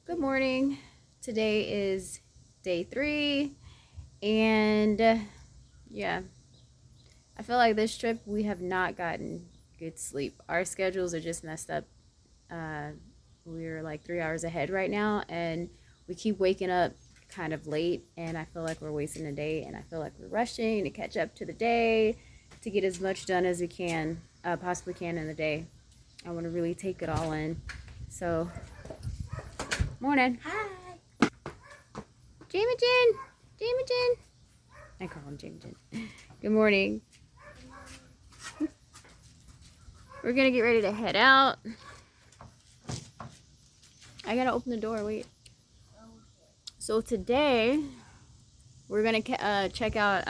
Good morning. Today is day 3, and yeah, I feel like this trip we have not gotten good sleep. Our schedules are just messed up. We're like 3 hours ahead right now, and we keep waking up kind of late, and I feel like we're wasting a day, and I feel like we're rushing to catch up to the day to get as much done as we can, possibly can in the day. I want to really take it all in. So, morning. Hi. Jameson. I call him Jameson. Good morning. We're gonna get ready to head out. I gotta open the door. Wait. So today we're gonna check out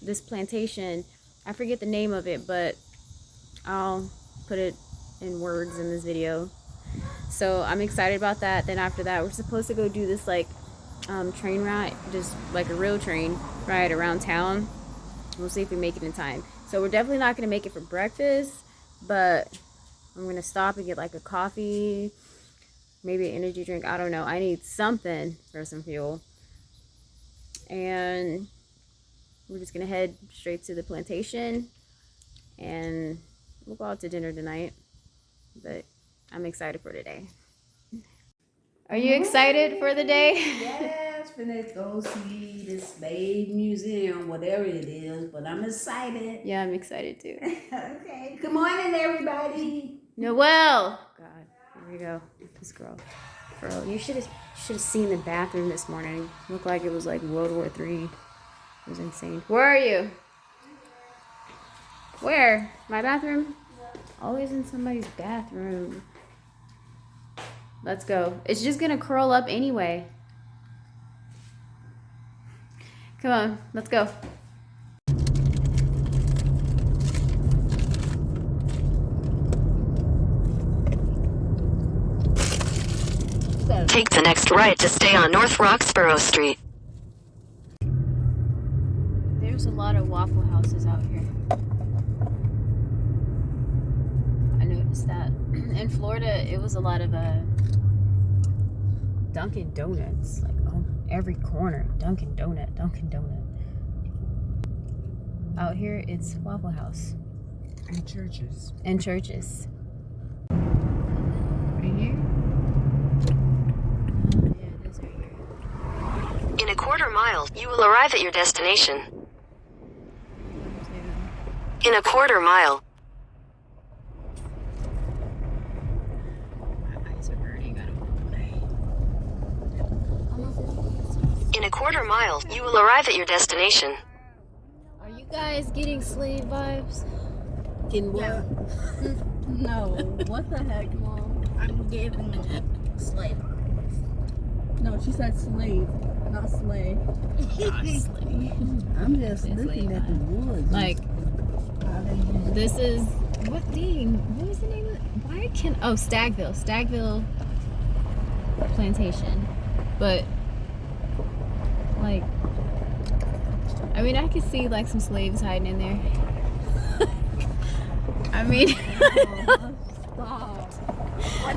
this plantation. I forget the name of it, but I'll put it in words in this video. So I'm excited about that. Then after that, we're supposed to go do this like train ride, just like a real train ride around town. We'll see if we make it in time. So we're definitely not gonna make it for breakfast, but I'm gonna stop and get like a coffee, maybe an energy drink. I don't know. I need something for some fuel. And we're just gonna head straight to the plantation, and we'll go out to dinner tonight. But I'm excited for today. Are you excited for the day? Yes, finna go see the Slave Museum, whatever it is, but I'm excited. Yeah, I'm excited too. Okay, good morning, everybody. Noelle! God, here we go. This girl. You should have seen the bathroom this morning. Looked like it was like World War III. It was insane. Where are you? Where? My bathroom? Always in somebody's bathroom. Let's go. It's just gonna curl up anyway. Come on, let's go. Take the next right to stay on North Roxborough Street. There's a lot of Waffle Houses out here. I noticed that. In Florida, it was a lot of Dunkin' Donuts. Like, oh, every corner, Dunkin' Donut. Out here, it's Waffle House. And churches. And churches. Right here? Oh, yeah, it is right here. In a quarter mile, you will arrive at your destination. In a quarter mile. My eyes are burning. I don't know why. In a quarter mile, you will arrive at your destination. Are you guys getting slave vibes? Getting what? No, what the heck, Mom? I'm giving slave. No, she said slave, not slay. I'm just looking at the woods. Like, this is, what was the name of it? Stagville Plantation. But, like, I mean, I could see, like, some slaves hiding in there. I mean, Stop.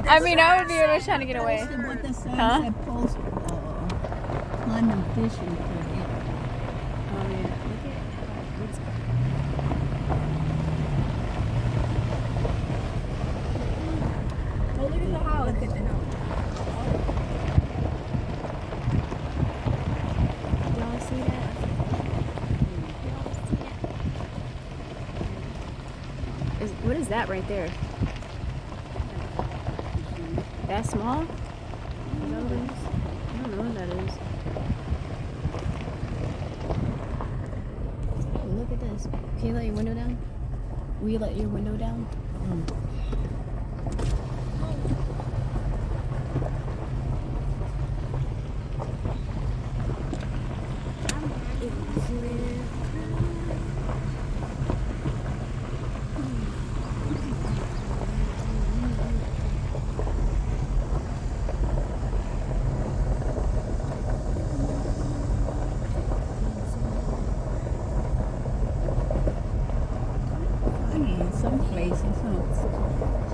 I would be able to trying to get away. What the sign Huh? said, post London fishing. Oh, yeah. Look at Oh, look at the house. Look at the house. y'all see that? What is that right there? That small? Is that what it is? I don't know what that is. Oh, look at this. Can you let your window down? Will you let your window down? Some places, huh?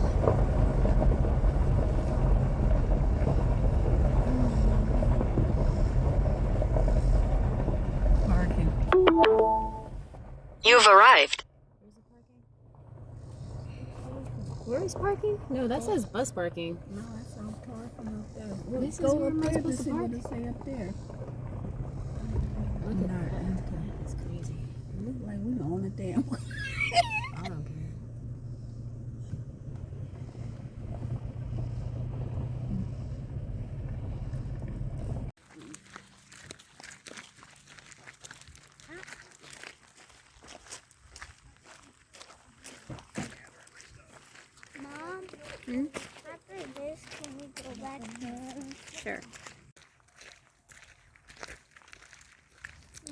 You've arrived. Where is parking? No, that says bus parking. No, that's not parking up there. This is Go where up am I there to supposed to see park? what it say up there. Look at No, that. That's crazy. It look like we on the damn. I don't care. Mom, Hmm? after this, can we go back home? Sure.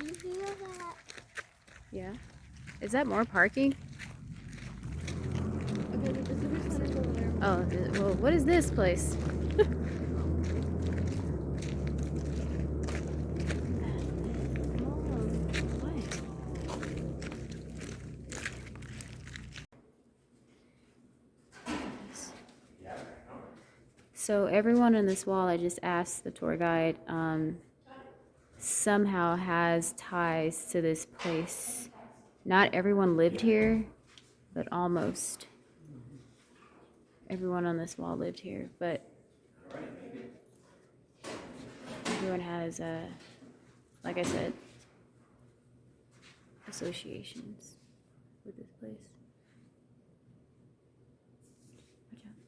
You hear that? Yeah. Is that more parking? Okay, the civic center's over there. Oh, well, what is this place? So everyone on this wall, I just asked the tour guide, somehow has ties to this place. Not everyone lived here, but almost. Everyone on this wall lived here, but everyone has, like I said, associations with this place. Watch out.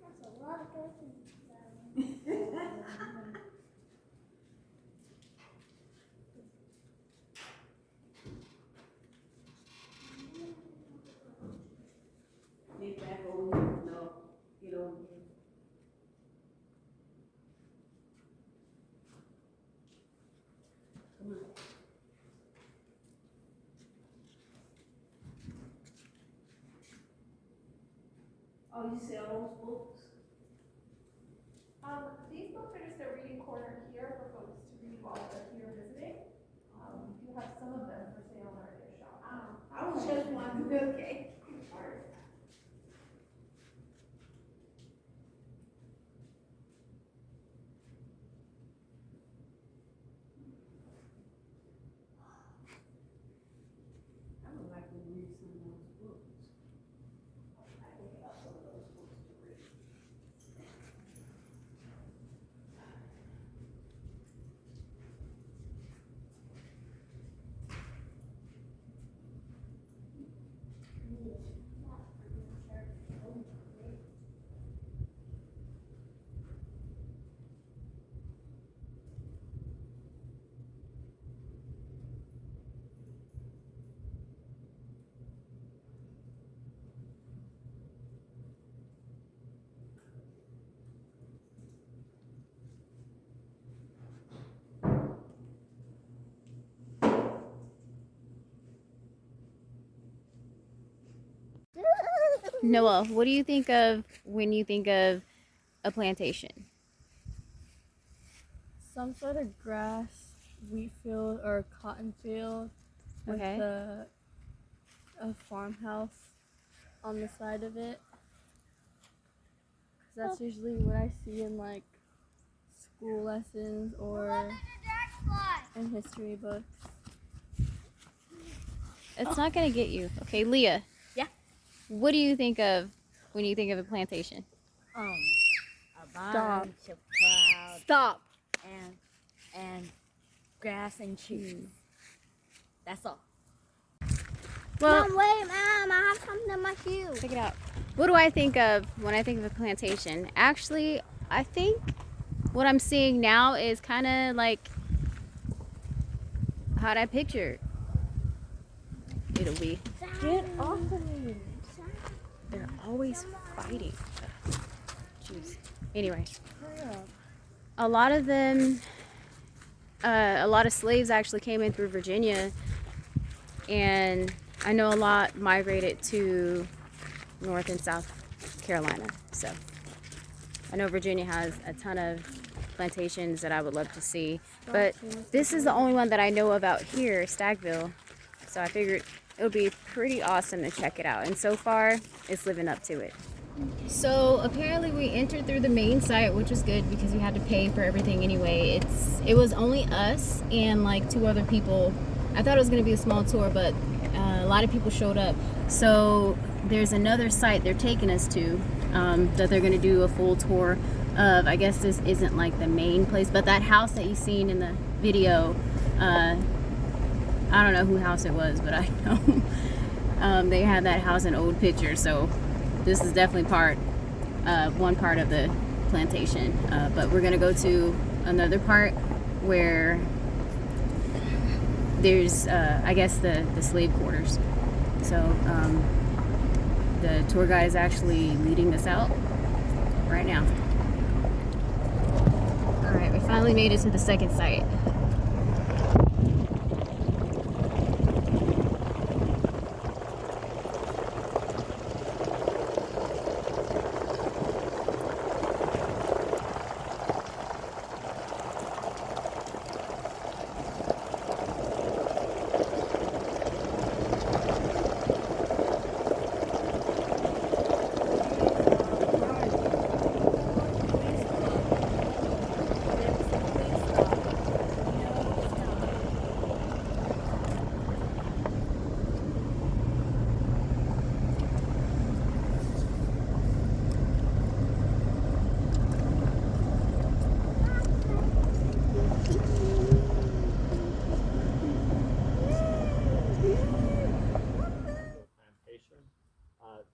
That's a lot of person. Get back over here. No, get over here. Come on. Oh, you sell those books? These books are just a reading corner here for folks to read while they're here visiting. We do have some of them for sale in our gift shop. I was just wondering. Okay. I would like to read some of those books. I can get out some of those books to read. Noah, what do you think of when you think of a plantation? Some sort of grass, wheat field, or cotton field with Okay. a farmhouse on the side of it. 'Cause that's usually what I see in like school lessons or in history books. It's not gonna get you. Okay, Leah. Yeah? What do you think of when you think of a plantation? A Stop. bunch of clouds Stop! and grass and trees. That's all. Well, Mom, wait, Mom, I have something in my shoe. check it out. What do I think of when I think of a plantation? Actually, I think what I'm seeing now is kind of like how'd I picture it'll be. Get off of me! They're always fighting. Jeez. Anyway, Hurry up. a lot of them, a lot of slaves actually came in through Virginia, and I know a lot migrated to North and South Carolina. So I know Virginia has a ton of plantations that I would love to see, but this is the only one that I know of out here, Stagville. So I figured it would be pretty awesome to check it out. And so far, it's living up to it. So apparently we entered through the main site, which was good because we had to pay for everything anyway. It was only us and like 2 other people. I thought it was going to be a small tour, but a lot of people showed up. So there's another site they're taking us to that they're going to do a full tour of. I guess this isn't like the main place, but that house that you seen in the video, I don't know whose house it was, but I know they had that house in old pictures. So this is definitely one part of the plantation, but we're gonna go to another part where there's I guess the slave quarters. So the tour guide is actually leading us out right now. All right, we finally made it to the second site.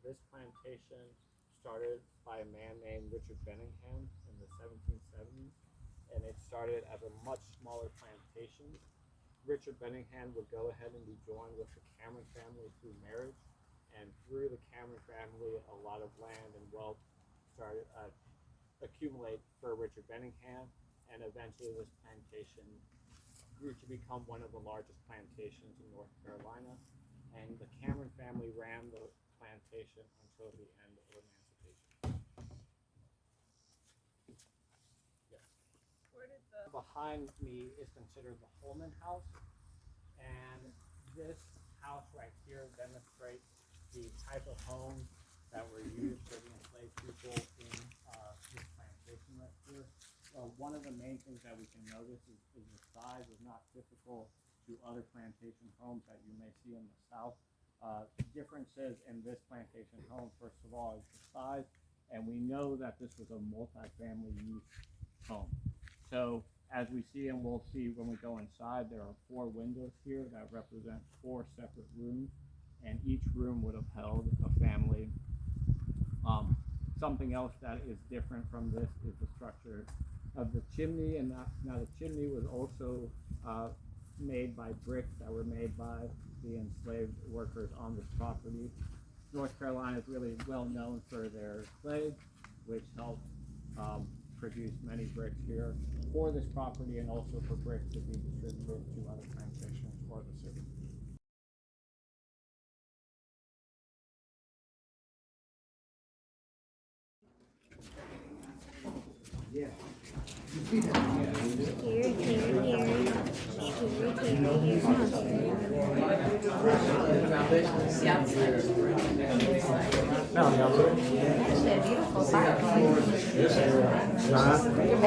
This plantation started by a man named Richard Benningham in the 1770s, and it started as a much smaller plantation. Richard Benningham would go ahead and be joined with the Cameron family through marriage, and through the Cameron family, a lot of land and wealth started accumulate for Richard Benningham, and eventually this plantation grew to become one of the largest plantations in North Carolina, and the Cameron family ran the plantation until the end of emancipation. Yeah. Behind me is considered the Holman House, and this house right here demonstrates the type of homes that were used for the enslaved people in this plantation right here. One of the main things that we can notice is the size is not typical to other plantation homes that you may see in the South. Differences in this plantation home, first of all, is the size, and we know that this was a multi-family use home. So as we see, and we'll see when we go inside, there are 4 windows here that represent 4 separate rooms, and each room would have held a family. Something else that is different from this is the structure of the chimney, and now the chimney was also made by bricks that were made by the enslaved workers on this property. North Carolina is really well known for their clay, which helped produce many bricks here for this property, and also for bricks to be distributed to other plantations for the city. I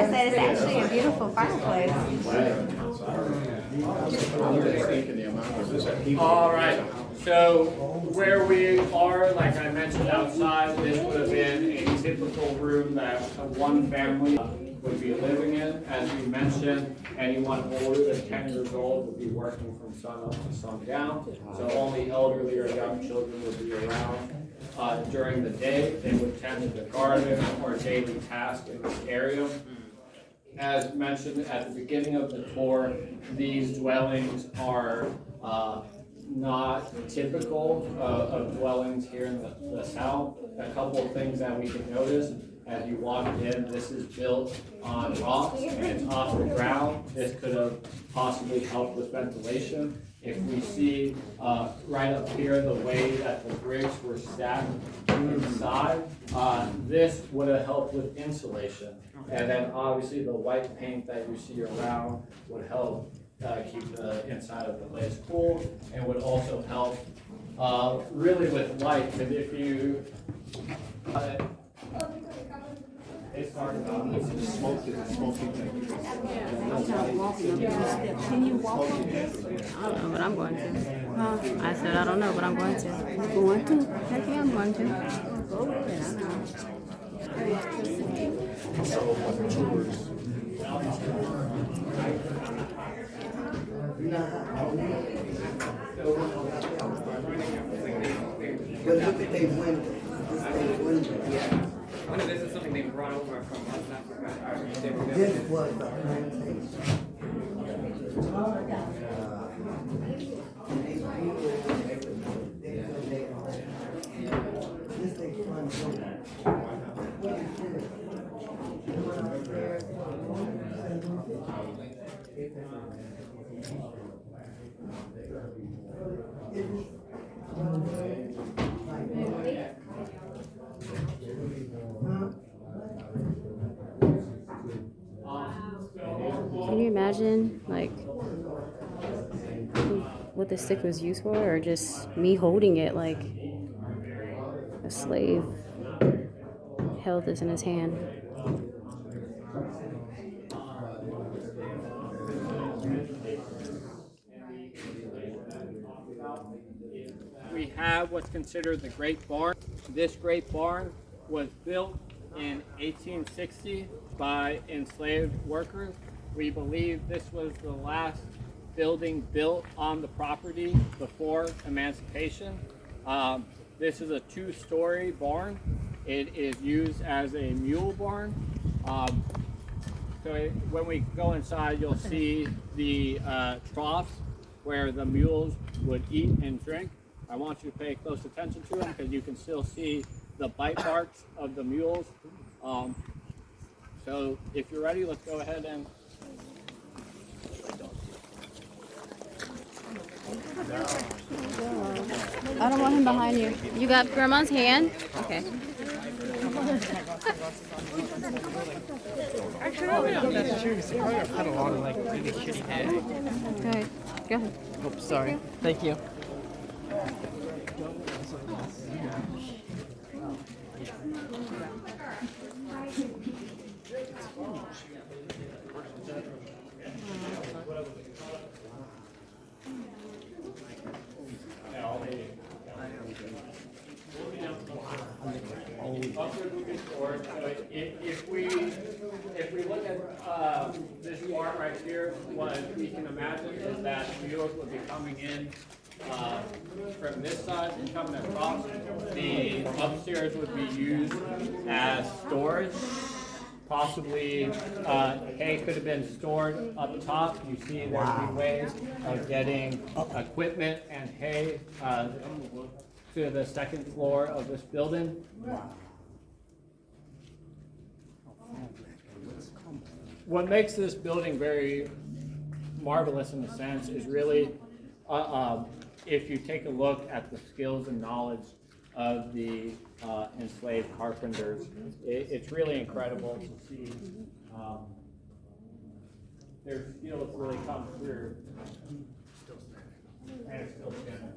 said it's actually a beautiful fireplace. All right, so where we are, like I mentioned outside, this would have been a typical room that one family would be living in. As we mentioned, anyone older than 10 years old would be working from sun up to sundown, so only elderly or young children would be around. During the day, they would tend to the garden or daily tasks in this area. As mentioned at the beginning of the tour, these dwellings are not typical of dwellings here in the South. A couple of things that we can notice as you walk in: this is built on rocks and it's off the ground. This could have possibly helped with ventilation. If we see right up here the way that the bricks were stacked inside, this would have helped with insulation. And then obviously the white paint that you see around would help keep the inside of the place cool, and would also help really with light, because if you it's hard about it. Can you walk on this? I don't know, but I'm going to. Huh? I said I don't know, but I'm going to. You going to? Heck yeah, I'm going to. Go with it, I know. But look at they window. I know this is something they brought over from West Africa. This was the plantation. This they front door. Can you imagine, like, what the stick was used for, or just me holding it like a slave held this in his hand? We have what's considered the Great Barn. This Great Barn was built in 1860 by enslaved workers. We believe this was the last building built on the property before emancipation. This is a two-story barn. It is used as a mule barn. When we go inside, you'll see the troughs where the mules would eat and drink. I want you to pay close attention to them because you can still see the bite marks of the mules. So if you're ready, let's go ahead and... I don't want him behind you. You got Grandma's hand? Okay. Actually, I don't know if that's true because they probably had a lot of like really shitty hay. Okay, go ahead. Oh, sorry. Thank you. If we look at this barn right here, what we can imagine is that mules would be coming in from this side and coming across. The upstairs would be used as storage. Possibly hay could have been stored up top. You see there would be ways of getting equipment and hay to the second floor of this building. What makes this building very marvelous in a sense is really if you take a look at the skills and knowledge of the enslaved carpenters, it's really incredible to see their skills really come through. And it's still standing.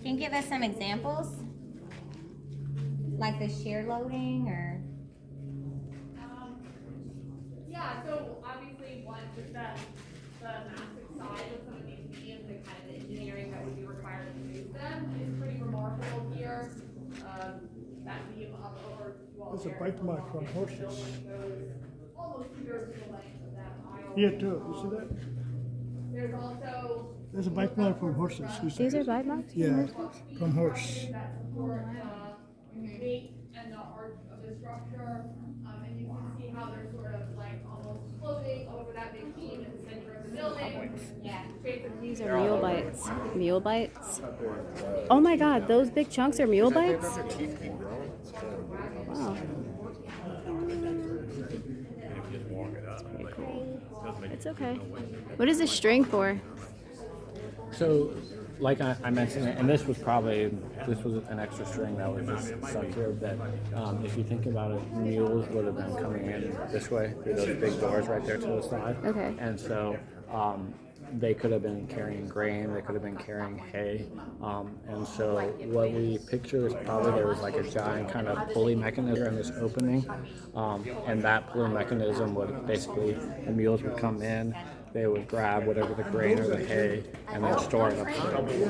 Can you give us some examples? Like the shear loading or? Yeah, so obviously one, just the massive size of some of these beams and kind of the engineering that would be required to move them is pretty remarkable here. That beam up over to all There's a there. bite mark from horses. Goes almost here to the length of that aisle. Here too, you see that? There's also There's a bite mark from horses. You see? These are bite marks? Yeah, from horse. that support the weight and the arch of the structure. And you can see how they're sort of like almost floating over that big beam in the center of the building. Yeah. These are mule bites. Mule bites? Oh my god, those big chunks are mule bites? Wow. It's okay. What is this string for? So, like I mentioned, and this was an extra string that was just stuck here, but if you think about it, mules would have been coming in this way through those big doors right there to the side. Okay. And so They could have been carrying grain, they could have been carrying hay. And so what we picture is probably there was like a giant kind of pulley mechanism in this opening. And that pulley mechanism would basically, the mules would come in, they would grab whatever the grain or the hay and then store it up there.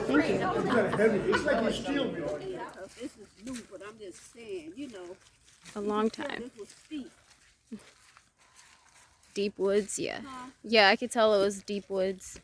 Thank you. It's like a steel wheel. This is new, but I'm just saying, you know. A long time. This was steep. Deep woods, yeah. Yeah, I could tell it was deep woods.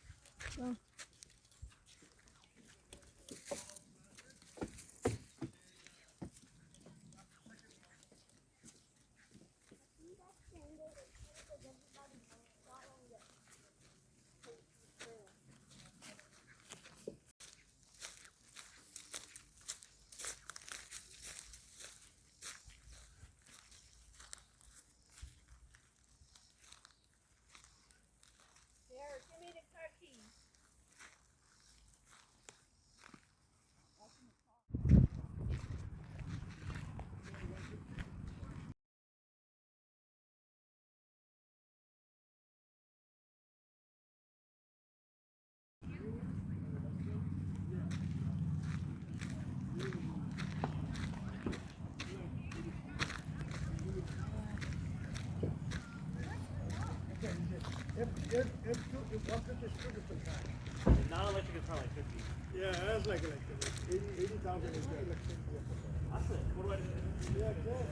Non-electric is probably like 50. Yeah, that's like 80,000 is good. That's it. What do I do? Yeah, good.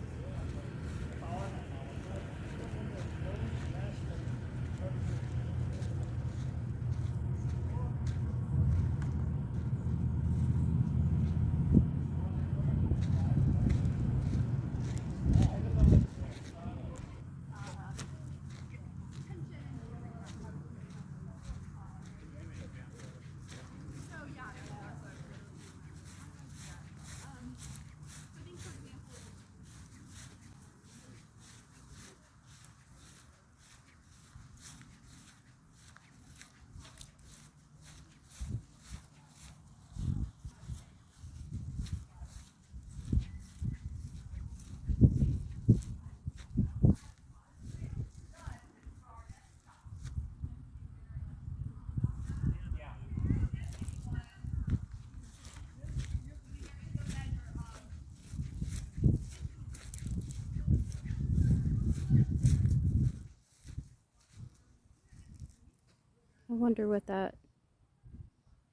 I wonder what that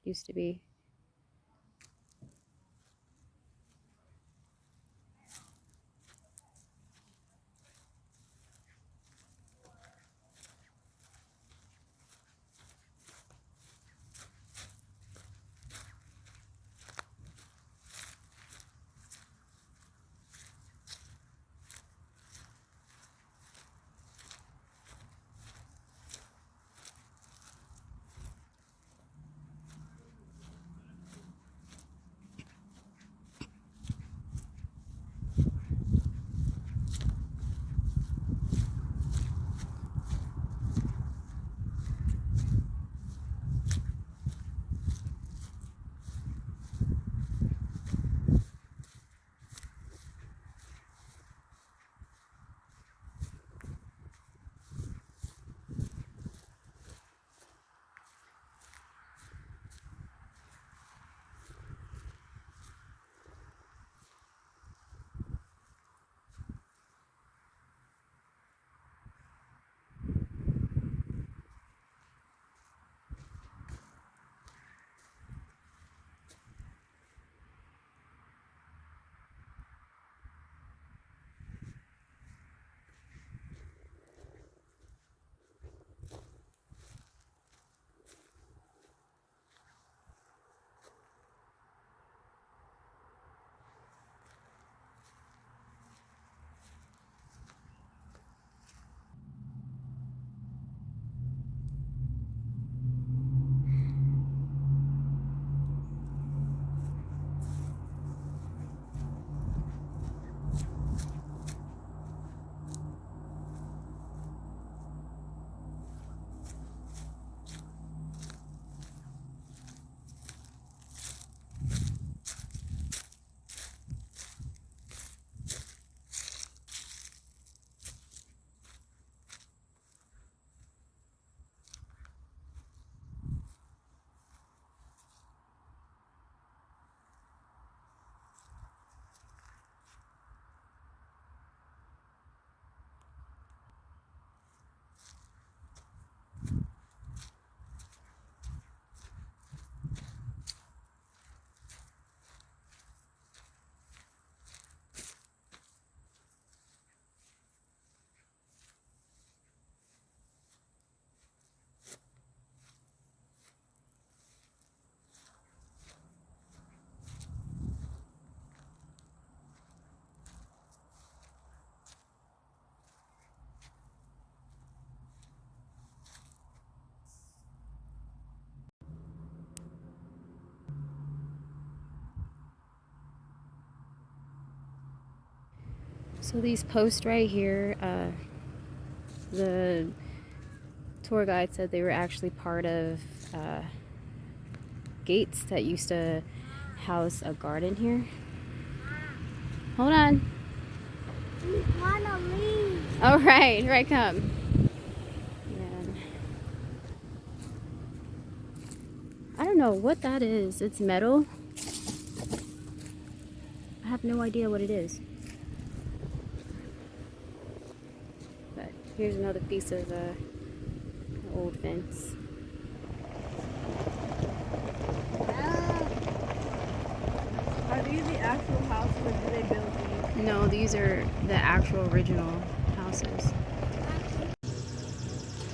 used to be. So these posts right here, the tour guide said they were actually part of gates that used to house a garden here. Hold on. We wanna leave. All right, here I come. Man. I don't know what that is. It's metal. I have no idea what it is. But here's another piece of old fence. Are these the actual houses or do they build these? No, these are the actual original houses.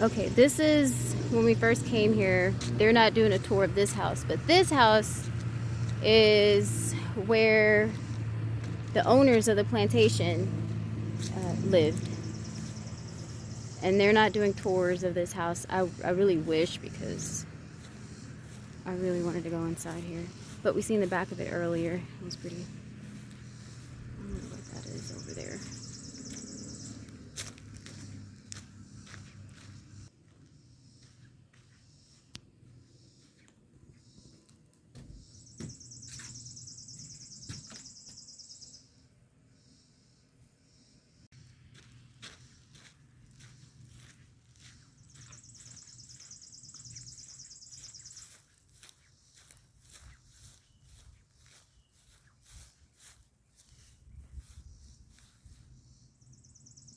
Okay, this is when we first came here. They're not doing a tour of this house, but this house is where the owners of the plantation lived. And they're not doing tours of this house. I really wish, because I really wanted to go inside here. But we seen the back of it earlier. It was pretty. I don't know what that is over there.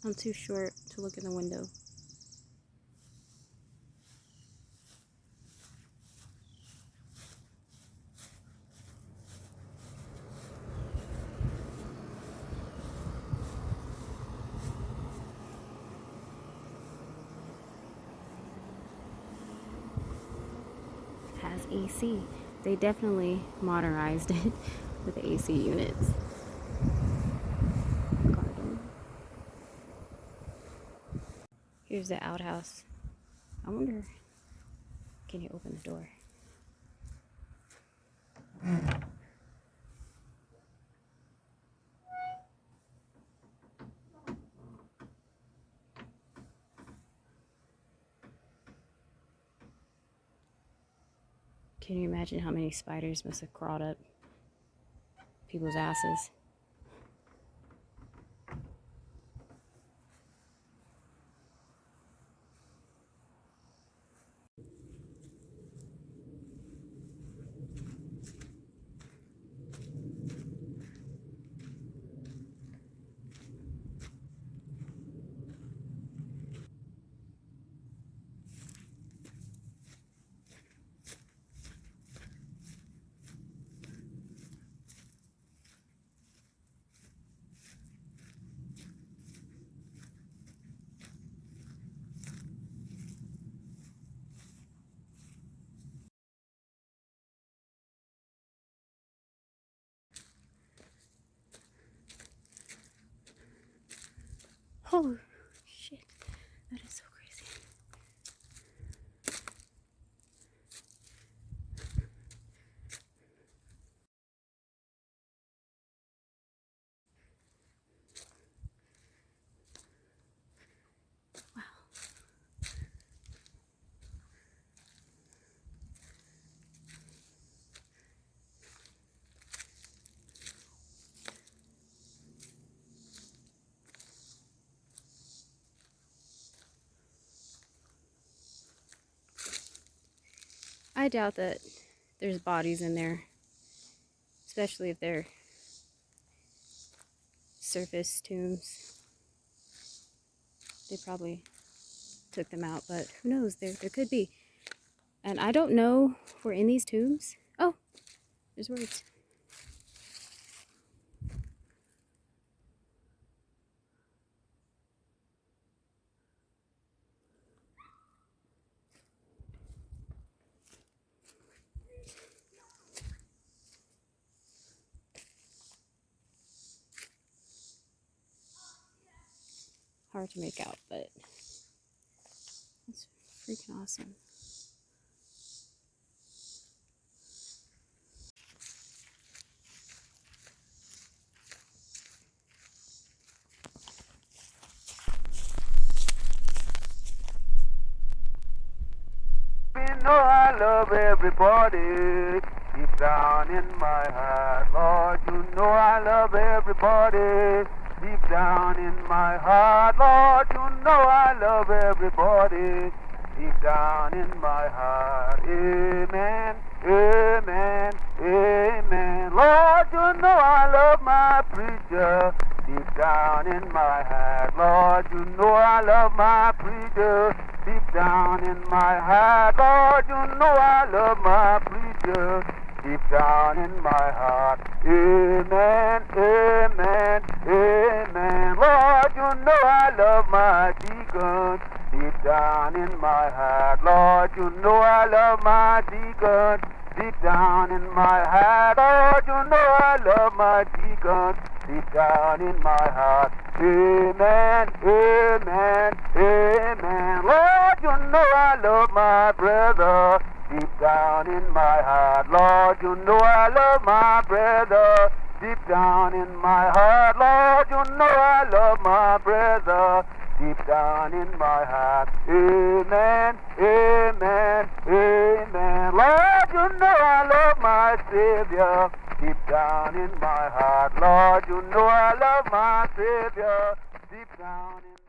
I'm too short to look in the window. Has AC. They definitely modernized it with AC units. Garden. Here's the outhouse. I wonder, can you open the door? Can you imagine how many spiders must have crawled up people's asses? Oh, shit. That is so crazy. Wow. I doubt that there's bodies in there, especially if they're surface tombs. They probably took them out, but who knows? There could be. And I don't know if we're in these tombs. Oh, there's words. Hard to make out, but it's freaking awesome. know I love everybody. Deep down in my heart, Lord, you know I love everybody. Deep down in my heart, Lord, you know I love everybody. Deep down in my heart, amen, amen, amen. Lord, you know I love my preacher. Deep down in my heart, Lord, you know I love my preacher. Deep down in my heart, Lord, you know I love my preacher. Deep down in my heart, amen, amen, amen. Lord, you know I love my deacon. Deep down in my heart, Lord, you know I love my deacon. Deep down in my heart, Lord, you know I love my deacon. Deep down in my heart, amen, amen, amen. Lord, you know I love my brother. Deep down in my heart, Lord, you know I love my brother. Deep down in my heart, Lord, you know I love my brother. Deep down in my heart, amen, amen, amen. Lord, you know I love my Savior. Deep down in my heart, Lord, you know I love my Savior. Deep down in